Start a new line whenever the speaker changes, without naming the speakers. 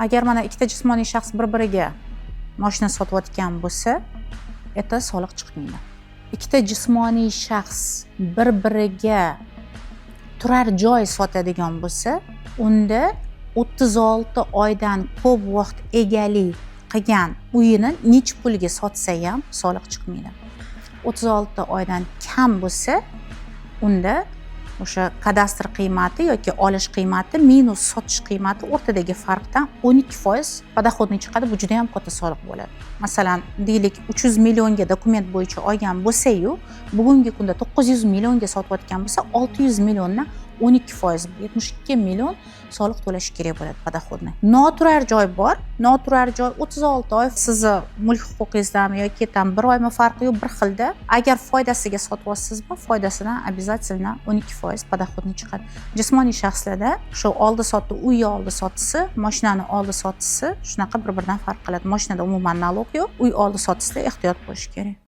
Agar mana ikkita jismoniy shaxs bir-biriga mashina sotayotgan bo'lsa, это soliq chiqmaydi. Ikkita jismoniy shaxs bir-biriga turar joy sotadigan bo'lsa, unda 36 oydan ko'p vaqt egalik qilgan uyini necha pulga sotsa ham soliq chiqmaydi. 36 oydan kam bo'lsa, unda o'sha kadastr qiymati yoki olish qiymati minus sotish qiymati o'rtadagi farqdan 12% podoxodniy chiqadi. Bu juda ham katta soliq bo'ladi. Masalan, deylik 300 millionga dokument bo'yicha olgan bo'lsa-yu, bugungi kunda 900 millionga sotayotgan bo'lsa, 600 milliondan 12%, 72 million soliq to'lash kerak bo'ladi podoxodniy. Noturar joy bor. Noturar joy 36 oy sizni mulk huquqingizdanmi yoki tam 1 oymi farqi yo'q, bir xilda. Agar foydasiga sotyapsizmi, foydasidan обязательно 12% podoxodniy chiqadi. Jismoniy shaxslarda shu oldi-sotdi, uy oldi-sottisi, mashinani oldi-sottisi shunaqa bir-biridan farq qiladi. Mashinada umuman nalog yo'q, uy oldi-sottisida ehtiyot bo'lish kerak.